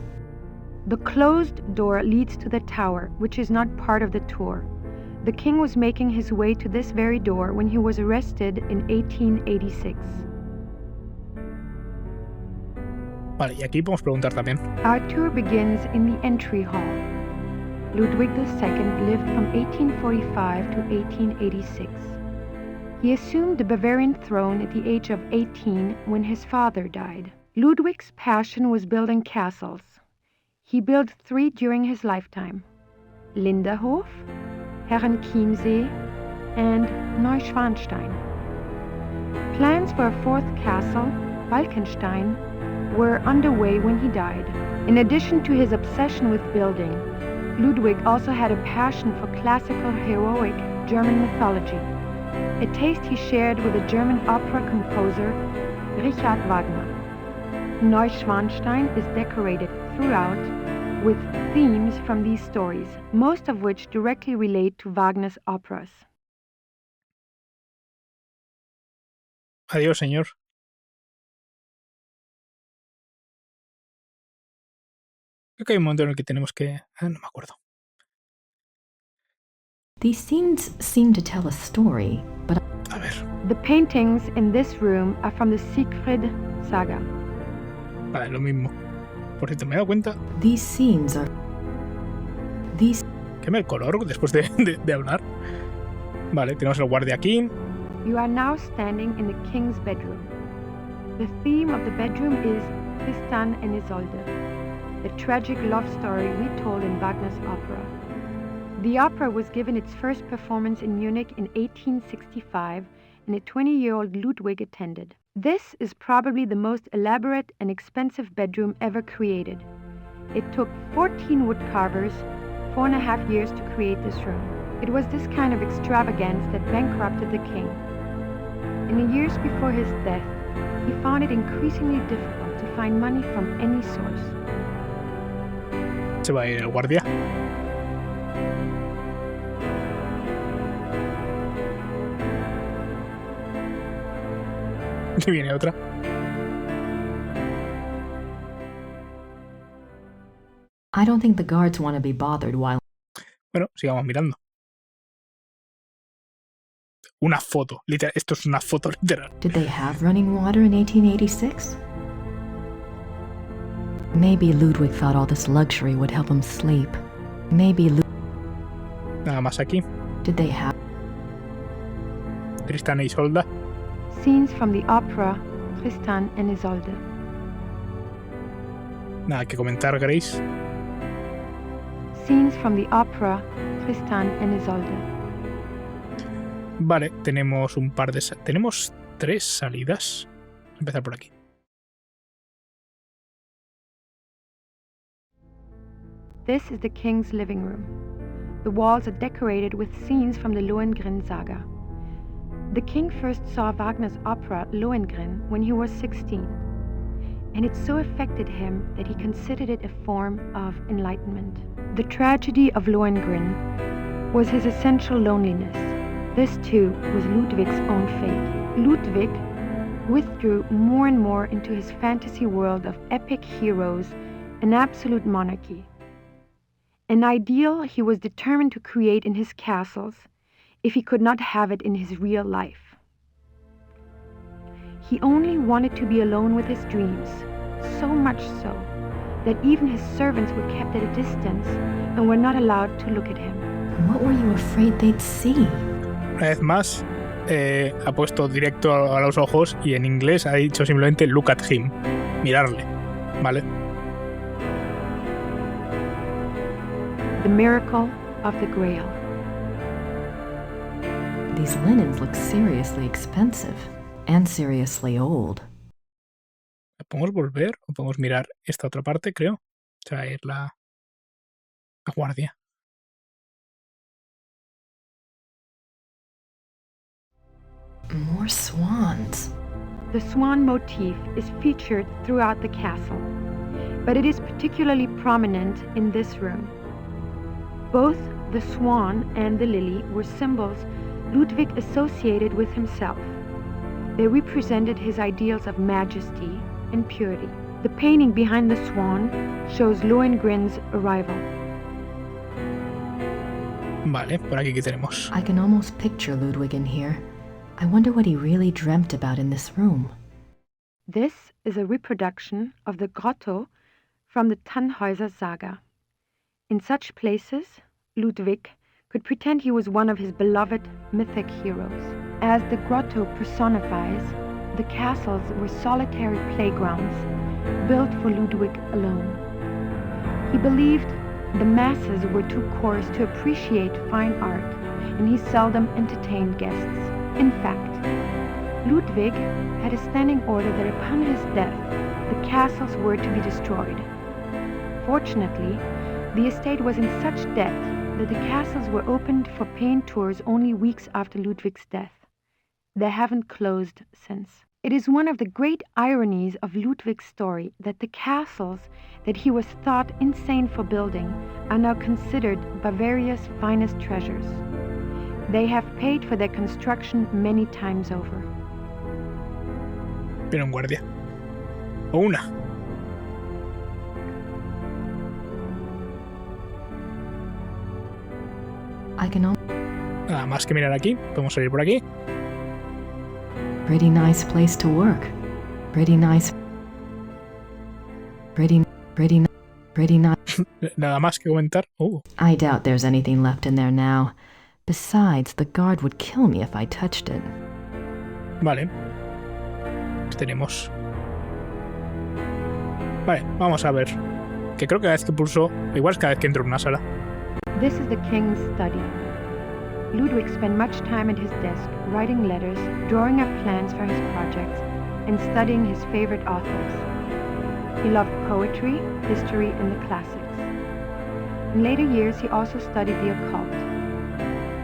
The closed door leads to the tower, which is not part of the tour. The king was making his way to this very door when he was arrested in 1886. Vale, y aquí podemos preguntar también. Our tour begins in the entry hall. Ludwig II lived from 1845 to 1886. He assumed the Bavarian throne at the age of 18 when his father died. Ludwig's passion was building castles. He built 3 during his lifetime: Linderhof, Herrenchiemsee, and Neuschwanstein. Plans for a 4th castle, Falkenstein, were underway when he died. In addition to his obsession with building, Ludwig also had a passion for classical heroic German mythology, a taste he shared with the German opera composer Richard Wagner. Neuschwanstein is decorated throughout with themes from these stories, most of which directly relate to Wagner's operas. Adiós, señor. Creo que hay un momento en el que tenemos que... no me acuerdo. These scenes seem to tell a story, but... A ver. The paintings in this room are from the Siegfried saga. Vale, lo mismo. Por cierto, me he dado cuenta... These scenes are... These... Quema el color después de hablar. Vale, tenemos el guardia aquí. You are now standing in the king's bedroom. The theme of the bedroom is Tristan and Isolde, the tragic love story retold in Wagner's opera. The opera was given its first performance in Munich in 1865, and a 20-year-old Ludwig attended. This is probably the most elaborate and expensive bedroom ever created. It took 14 woodcarvers 4.5 years to create this room. It was this kind of extravagance that bankrupted the king. In the years before his death, he found it increasingly difficult to find money from any source. Se va a ir el guardia. Y viene otra. I don't think the guards want to be bothered while... Bueno, sigamos mirando. Una foto. Literal, esto es una foto literal. Did they have running water in 1886? Maybe Ludwig thought all this luxury would help him sleep. Maybe Nada más aquí. Did they have... Tristan e Isolda. Scenes from the opera Tristan and Isolde. Nada que comentar, Grace. Scenes from the opera Tristan and Isolde. Vale, tenemos un par de... Tenemos 3 salidas. Voy a empezar por aquí. This is the king's living room. The walls are decorated with scenes from the Lohengrin saga. The king first saw Wagner's opera Lohengrin when he was 16, and it so affected him that he considered it a form of enlightenment. The tragedy of Lohengrin was his essential loneliness. This too was Ludwig's own fate. Ludwig withdrew more and more into his fantasy world of epic heroes and absolute monarchy. An ideal he was determined to create in his castles if he could not have it in his real life. He only wanted to be alone with his dreams, so much so that even his servants were kept at a distance and were not allowed to look at him. What were you afraid they'd see? Una vez más, ha puesto directo a los ojos y en inglés ha dicho simplemente look at him. Mirarle. ¿Vale? The miracle of the Grail. These linens look seriously expensive and seriously old. ¿Podemos volver o podemos mirar esta otra parte, creo? Traer la guardia. More swans. The swan motif is featured throughout the castle, but it is particularly prominent in this room. Both the swan and the lily were symbols Ludwig associated with himself. They represented his ideals of majesty and purity. The painting behind the swan shows Lohengrin's arrival. Vale, por aquí, ¿qué tenemos? I can almost picture Ludwig in here. I wonder what he really dreamt about in this room. This is a reproduction of the Grotto from the Tannhäuser saga. In such places, Ludwig could pretend he was one of his beloved mythic heroes. As the Grotto personifies, the castles were solitary playgrounds built for Ludwig alone. He believed the masses were too coarse to appreciate fine art, and he seldom entertained guests. In fact, Ludwig had a standing order that upon his death, the castles were to be destroyed. Fortunately, the estate was in such debt that the castles were opened for paying tours only weeks after Ludwig's death. They haven't closed since. It is one of the great ironies of Ludwig's story that the castles that he was thought insane for building are now considered Bavaria's finest treasures. They have paid for their construction many times over. Viene un guardia. O una. Nada más que mirar aquí. Podemos salir por aquí. Pretty nice place to work. Pretty nice. Pretty nice. Nada más que comentar. I doubt there's anything left in there now. Besides, the guard would kill me if I touched it. Vale. Pues tenemos. Vale, vamos a ver. Que creo que cada vez que pulso, igual es cada vez que entro en una sala. This is the king's study. Ludwig spent much time at his desk, writing letters, drawing up plans for his projects, and studying his favorite authors. He loved poetry, history, and the classics. In later years, he also studied the occult.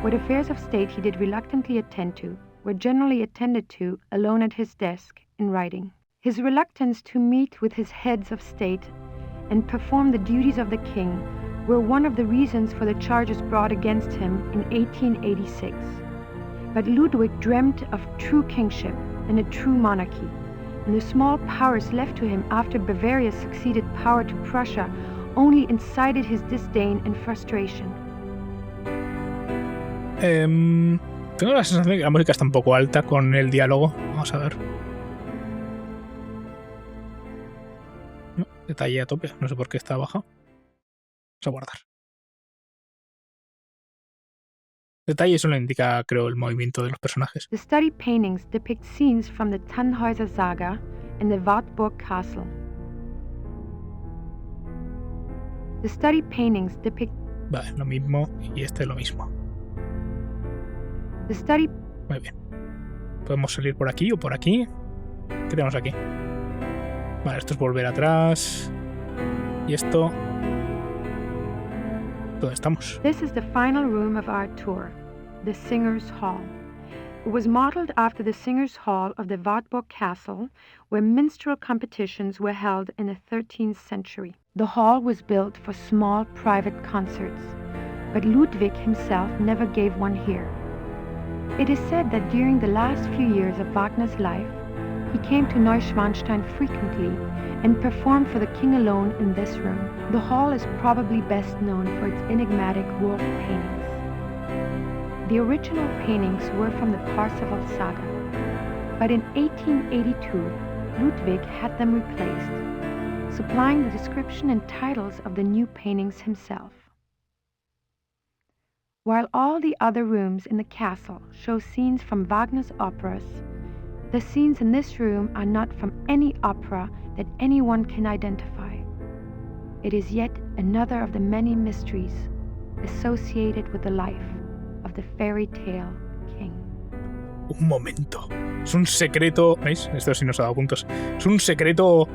What affairs of state he did reluctantly attend to were generally attended to alone at his desk in writing. His reluctance to meet with his heads of state and perform the duties of the king were one of the reasons for the charges brought against him in 1886. But Ludwig dreamt of true kingship and a true monarchy, and the small powers left to him after Bavaria's succeeded power to Prussia only incited his disdain and frustration. Tengo la sensación de que la música está un poco alta con el diálogo. Vamos a ver. No, detalle a tope. No sé por qué está baja. Vamos a guardar. Detalle solo indica, creo, el movimiento de los personajes. The study paintings depict scenes from the Tannhäuser saga and the Wartburg Castle. The study paintings depict... Vale, lo mismo y este lo mismo. The study... Muy bien. Podemos salir por aquí o por aquí. ¿Qué tenemos aquí? Vale, esto es volver atrás. Y esto... ¿Dónde estamos? This is the final room of our tour, the Singers' Hall. It was modeled after the Singers' Hall of the Wartburg Castle, where minstrel competitions were held in the 13th century. The hall was built for small private concerts, but Ludwig himself never gave one here. It is said that during the last few years of Wagner's life, he came to Neuschwanstein frequently and performed for the king alone in this room. The hall is probably best known for its enigmatic wolf paintings. The original paintings were from the Parsifal saga, but in 1882, Ludwig had them replaced, supplying the description and titles of the new paintings himself. While all the other rooms in the castle show scenes from Wagner's operas, the scenes in this room are not from any opera that anyone can identify. It is yet another of the many mysteries associated with the life of the fairy tale king. Un momento. Es un secreto... ¿Veis? Esto sí nos ha dado puntos. Es un secreto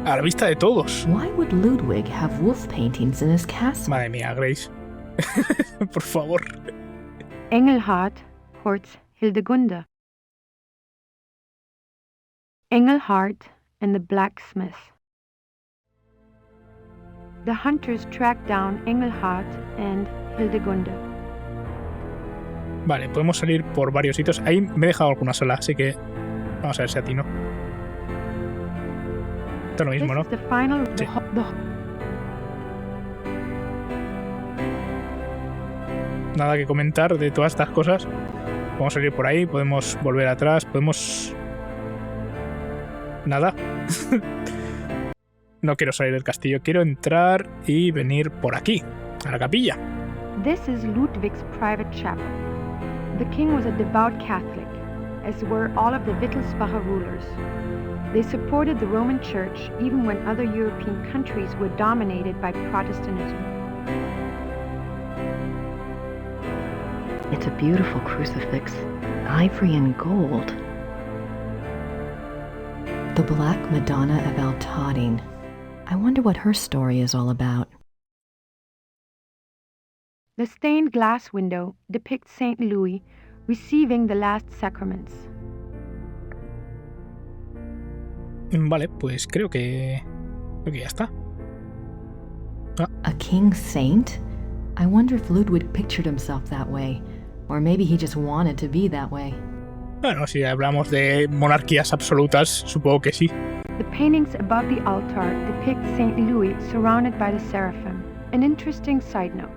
a la vista de todos. Why would Ludwig have wolf paintings in his castle? Madre mía, Grace. Por favor. Engelhard courts Hildegunde. Engelhard and the blacksmith. The hunters track down Engelhard and Hildegunde. Vale, podemos salir por varios sitios. Ahí me he dejado alguna sola, así que vamos a ver si atino. Esto es lo mismo, ¿no? Sí. Nada que comentar de todas estas cosas. Podemos salir por ahí, podemos volver atrás, podemos... Nada. No quiero salir del castillo, quiero entrar y venir por aquí, a la capilla. This is Ludwig's private chapel. The king was a devout Catholic, as were all of the Wittelsbacher rulers. They supported the Roman Church even when other European countries were dominated by Protestantism. It's a beautiful crucifix, ivory and gold. The Black Madonna of Altadine. I wonder what her story is all about. The stained glass window depicts St. Louis receiving the last sacraments. Vale, pues creo que ya está. Ah. A king saint? I wonder if Ludwig pictured himself that way. Or maybe he just wanted to be that way. Bueno, si hablamos de monarquías absolutas, supongo que sí. The paintings above the altar depict St. Louis surrounded by the seraphim. An interesting side note.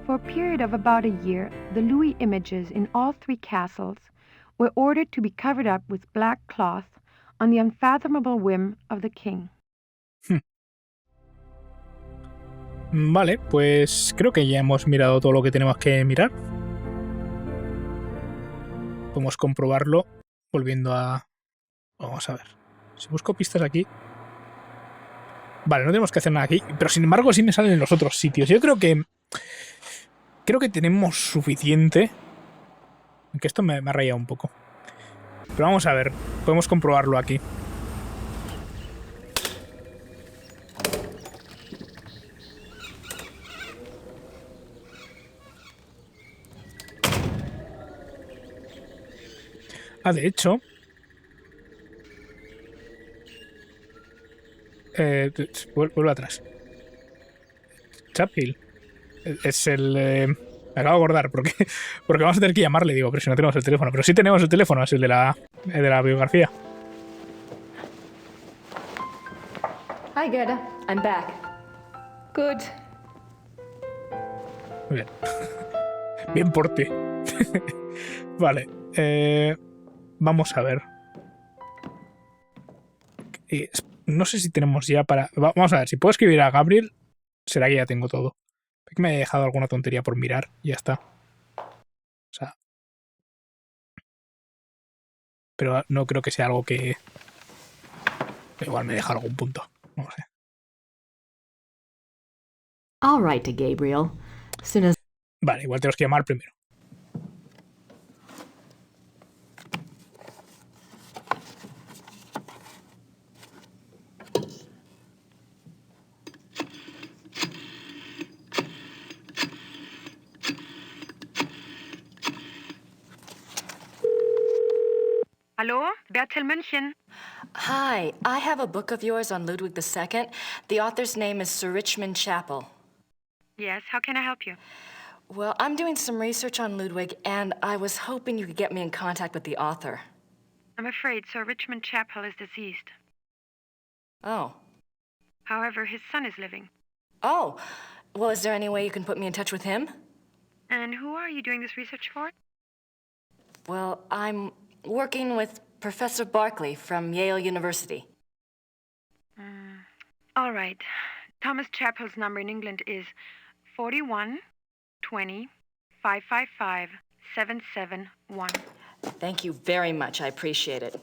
For a period of about a year, the Louis images in all three castles were ordered to be covered up with black cloth on the unfathomable whim of the king. Vale, pues creo que ya hemos mirado todo lo que tenemos que mirar. Podemos comprobarlo volviendo a... Vamos a ver. Si busco pistas aquí... Vale, no tenemos que hacer nada aquí, pero sin embargo sí me salen en los otros sitios. Yo creo que tenemos suficiente. Aunque esto me ha rayado un poco. Pero vamos a ver, podemos comprobarlo aquí. Ah, de hecho... vuelvo atrás. Chapel. Es el... me acabo de acordar, porque vamos a tener que llamarle, digo, pero si no tenemos el teléfono. Pero sí tenemos el teléfono, es el de la biografía. Hi, Gerda. I'm back. Good. Muy bien. Bien por ti. Vale. Vamos a ver. No sé si tenemos ya para... Vamos a ver, si puedo escribir a Gabriel, será que ya tengo todo. Que me he dejado alguna tontería por mirar y ya está. O sea... Pero no creo que sea algo que... Igual me deja algún punto. No sé. I'll write to Gabriel. Soon as... Vale, igual tenemos que llamar primero. Hallo, Bertel München. Hi, I have a book of yours on Ludwig II. The author's name is Sir Richmond Chapel. Yes, how can I help you? Well, I'm doing some research on Ludwig, and I was hoping you could get me in contact with the author. I'm afraid Sir Richmond Chapel is deceased. Oh. However, his son is living. Oh. Well, is there any way you can put me in touch with him? And who are you doing this research for? Well, I'm working with Professor Barkley from Yale University. All right. Thomas Chapel's number in England is 41 20 555 771. Thank you very much. I appreciate it.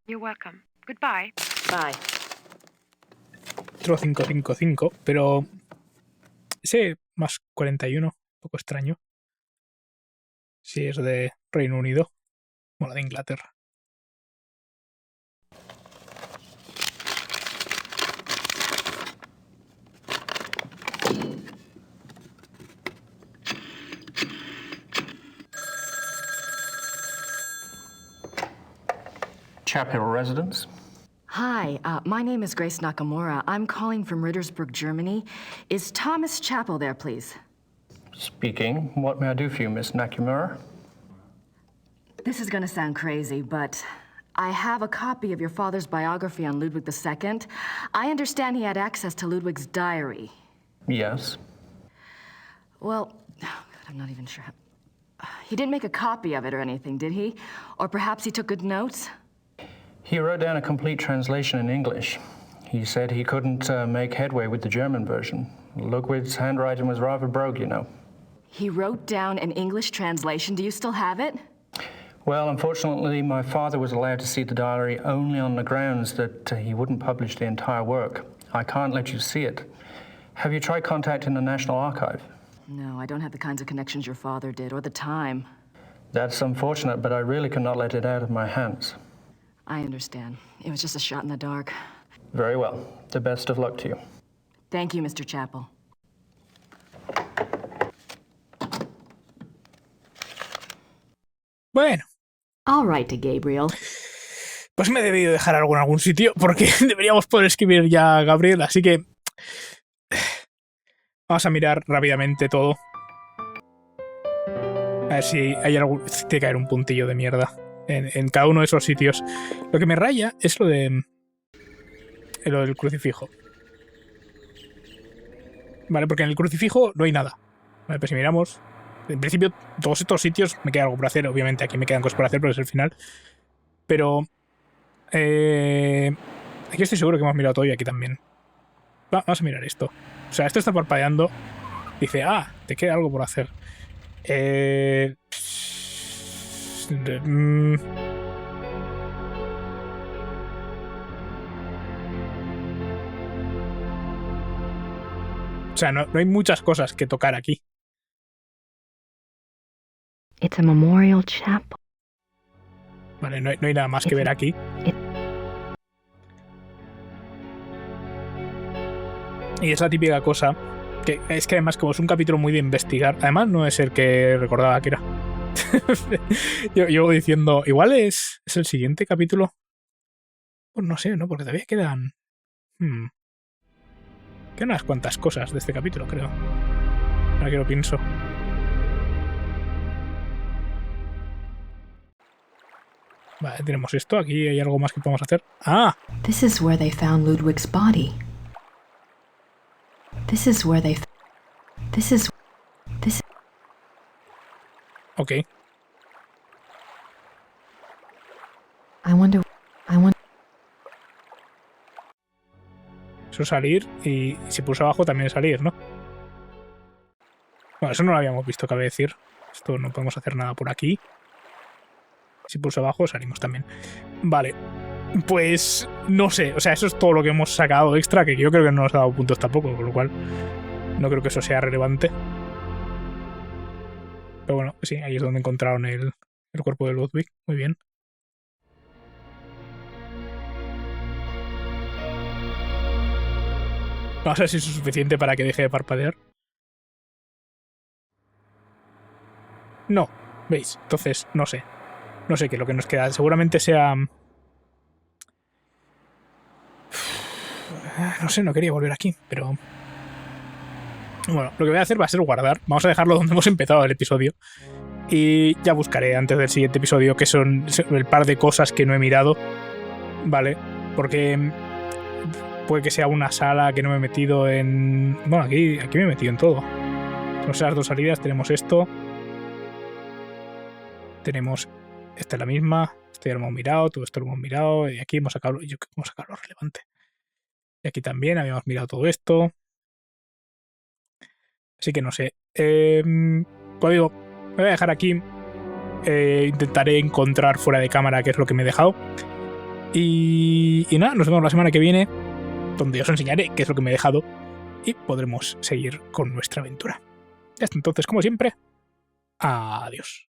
You're welcome. Goodbye. Bye. 555, pero ese más 41, un poco extraño. Si es de Reino Unido. Bueno, de Inglaterra. Chapel residence. Hi, my name is Grace Nakamura. I'm calling from Rittersburg, Germany. Is Thomas Chappell there, please? Speaking. What may I do for you, Miss Nakamura? This is going to sound crazy, but I have a copy of your father's biography on Ludwig II. I understand he had access to Ludwig's diary. Yes. Well, I'm not even sure. He didn't make a copy of it or anything, did he? Or perhaps he took good notes? He wrote down a complete translation in English. He said he couldn't make headway with the German version. Ludwig's handwriting was rather brogue, you know. He wrote down an English translation. Do you still have it? Well, unfortunately, my father was allowed to see the diary only on the grounds that he wouldn't publish the entire work. I can't let you see it. Have you tried contacting the National Archive? No, I don't have the kinds of connections your father did, or the time. That's unfortunate, but I really cannot let it out of my hands. I understand. It was just a shot in the dark. Very well. The best of luck to you. Thank you, Mr. Chappell. Bueno. I'll write to Gabriel. Pues me he debido dejar algo en algún sitio porque deberíamos poder escribir ya a Gabriel, así que vamos a mirar rápidamente todo. A ver si hay algún... Tiene que haber un puntillo de mierda en cada uno de esos sitios. Lo que me raya es lo del crucifijo. Vale, porque en el crucifijo no hay nada. Vale, pues si miramos... En principio, todos estos sitios me queda algo por hacer. Obviamente aquí me quedan cosas por hacer porque es el final. Pero... aquí estoy seguro que hemos mirado todo y aquí también. Vamos a mirar esto. O sea, esto está parpadeando. Dice, te queda algo por hacer. O sea, no hay muchas cosas que tocar aquí. It's a memorial chapel. Vale, no hay nada más que ver aquí. Y es la típica cosa que es que además como es un capítulo muy de investigar, además no es el que recordaba que era. yo diciendo, igual es el siguiente capítulo. Pues no sé, ¿no? Porque todavía quedan... Quedan unas cuantas cosas de este capítulo, creo. Ahora que lo pienso. Vale, tenemos esto. Aquí hay algo más que podemos hacer. This is where they found Ludwig's body. Ok. I wonder... Eso salir y si pulso abajo también salir, ¿no? Bueno, eso no lo habíamos visto, cabe decir. Esto no podemos hacer nada por aquí. Si pulso abajo salimos también. Vale. Pues no sé. O sea, eso es todo lo que hemos sacado extra, que yo creo que no nos ha dado puntos tampoco, con lo cual no creo que eso sea relevante. Pero bueno, sí, ahí es donde encontraron el cuerpo de Ludwig. Muy bien. Vamos a ver si es suficiente para que deje de parpadear. No, ¿veis? Entonces, no sé. No sé qué es lo que nos queda. Seguramente sea... No sé, no quería volver aquí, pero... Bueno, lo que voy a hacer va a ser guardar. Vamos a dejarlo donde hemos empezado el episodio. Y ya buscaré antes del siguiente episodio, que son el par de cosas que no he mirado. Vale, porque... Puede que sea una sala que no me he metido en... Bueno, aquí me he metido en todo. Tenemos las dos salidas, tenemos esto. Tenemos... Esta es la misma. Esto ya lo hemos mirado, todo esto lo hemos mirado. Y aquí hemos sacado lo relevante. Y aquí también habíamos mirado todo esto. Así que no sé. Pues digo, me voy a dejar aquí. Intentaré encontrar fuera de cámara qué es lo que me he dejado. Y nada, nos vemos la semana que viene, donde os enseñaré qué es lo que me he dejado y podremos seguir con nuestra aventura. Y hasta entonces, como siempre, adiós.